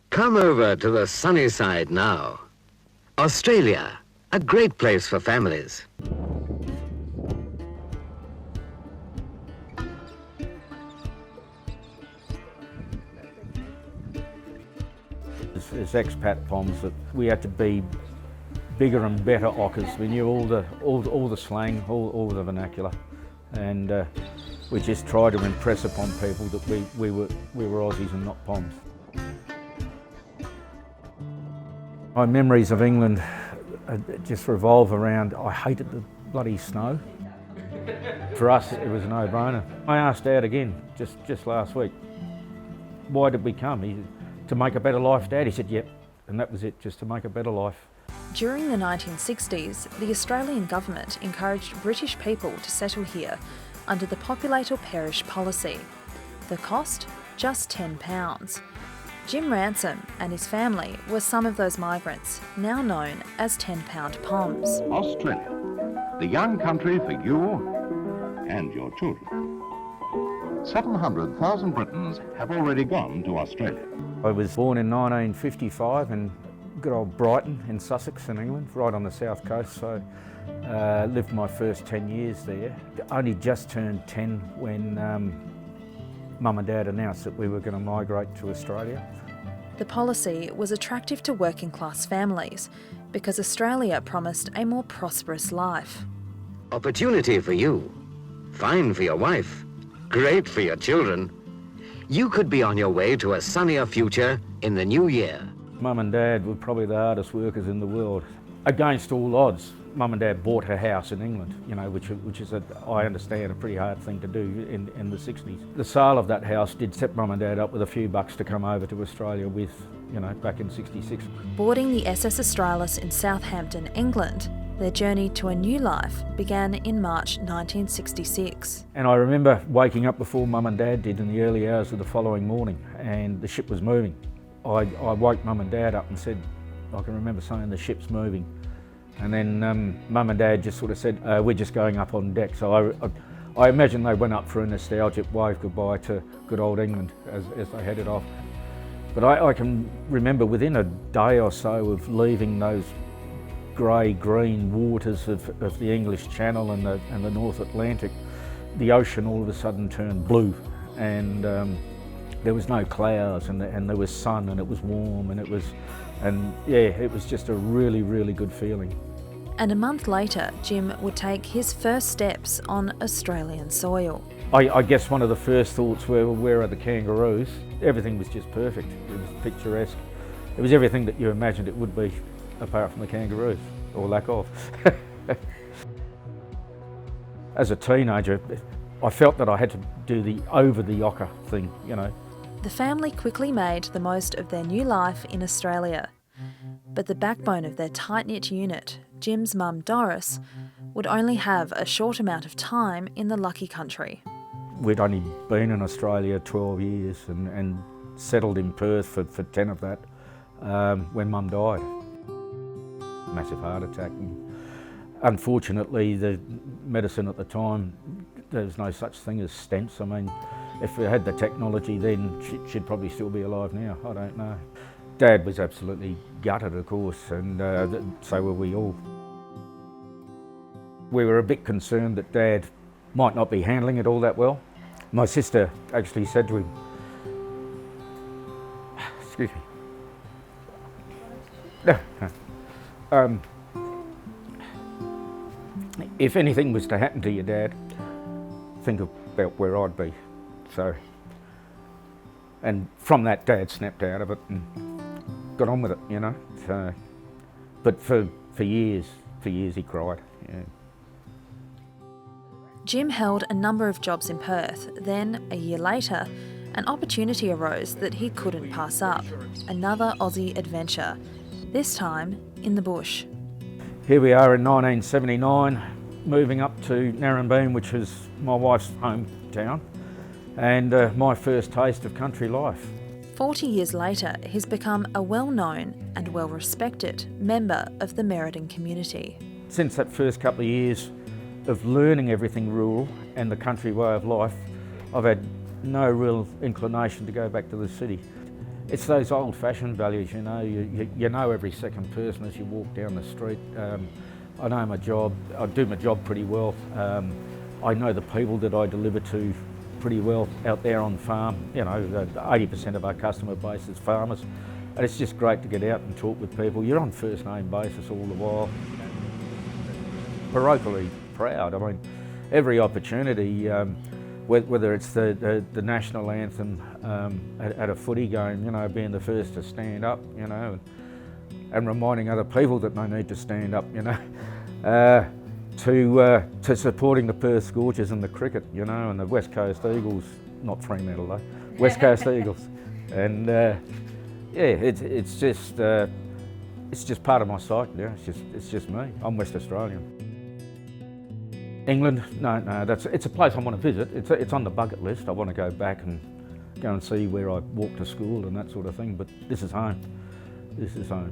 Come over to the sunny side now. Australia, a great place for families. As expat poms, that we had to be bigger and better ockers. We knew all the slang, all the vernacular, and we just tried to impress upon people that we were Aussies and not poms. My memories of England just revolve around, I hated the bloody snow. For us, it was a no-brainer. I asked Dad again, just last week, why did we come? He said, to make a better life, Dad. He said, yep, and that was it, just to make a better life. During the 1960s, the Australian government encouraged British people to settle here under the populate or perish policy. The cost? Just £10. Jim Ransom and his family were some of those migrants, now known as £10 Poms. Australia, the young country for you and your children. 700,000 Britons have already gone to Australia. I was born in 1955 in good old Brighton in Sussex in England, right on the south coast, so lived my first 10 years there. Only just turned 10 when Mum and Dad announced that we were going to migrate to Australia. The policy was attractive to working class families because Australia promised a more prosperous life. Opportunity for you, fine for your wife, great for your children. You could be on your way to a sunnier future in the new year. Mum and Dad were probably the hardest workers in the world. Against all odds, Mum and Dad bought a house in England, you know, which is, I understand, a pretty hard thing to do in the 60s. The sale of that house did set Mum and Dad up with a few bucks to come over to Australia with, you know, back in 66. Boarding the SS Australis in Southampton, England, their journey to a new life began in March 1966. And I remember waking up before Mum and Dad did in the early hours of the following morning, and the ship was moving. I woke Mum and Dad up and said, I can remember saying the ship's moving. And then Mum and Dad just sort of said, we're just going up on deck. So I imagine they went up for a nostalgic wave goodbye to good old England as they headed off. But I can remember within a day or so of leaving those grey-green waters of the English Channel and the North Atlantic, the ocean all of a sudden turned blue, and there was no clouds, and there was sun, and it was warm, and it was just a really, really good feeling. And a month later, Jim would take his first steps on Australian soil. I guess one of the first thoughts were, where are the kangaroos? Everything was just perfect. It was picturesque. It was everything that you imagined it would be, apart from the kangaroos, or lack of. As a teenager, I felt that I had to do the over-the-ocker thing, you know. The family quickly made the most of their new life in Australia. But the backbone of their tight-knit unit, Jim's mum Doris, would only have a short amount of time in the lucky country. We'd only been in Australia 12 years and settled in Perth for 10 of that when Mum died. Massive heart attack. And unfortunately, the medicine at the time, there was no such thing as stents. I mean, if we had the technology then, she'd probably still be alive now, I don't know. Dad was absolutely gutted, of course, and so were we all. We were a bit concerned that Dad might not be handling it all that well. My sister actually said to him, excuse me, if anything was to happen to your Dad, think about where I'd be. So, and from that, Dad snapped out of it and got on with it, you know. So, but for years he cried. Yeah. Jim held a number of jobs in Perth. Then, a year later, an opportunity arose that he couldn't pass up. Another Aussie adventure, this time in the bush. Here we are in 1979, moving up to Narrabeen, which is my wife's hometown, and my first taste of country life. 40 years later, he's become a well-known and well-respected member of the Merredin community. Since that first couple of years of learning everything rural and the country way of life, I've had no real inclination to go back to the city. It's those old-fashioned values, you know. You know every second person as you walk down the street. I know my job. I do my job pretty well. I know the people that I deliver to pretty well out there on farm. You know, 80% of our customer base is farmers. And it's just great to get out and talk with people. You're on first name basis all the while. Parochially proud. I mean, every opportunity, whether it's the national anthem at a footy game, you know, being the first to stand up, you know, and reminding other people that they need to stand up, you know, to supporting the Perth Scorchers in the cricket, you know, and the West Coast Eagles, not Fremantle though, West Coast Eagles, and yeah, it's just part of my psyche. Yeah, it's just me. I'm West Australian. England, no, it's a place I want to visit. It's on the bucket list. I want to go back and go and see where I walked to school and that sort of thing. But this is home. This is home.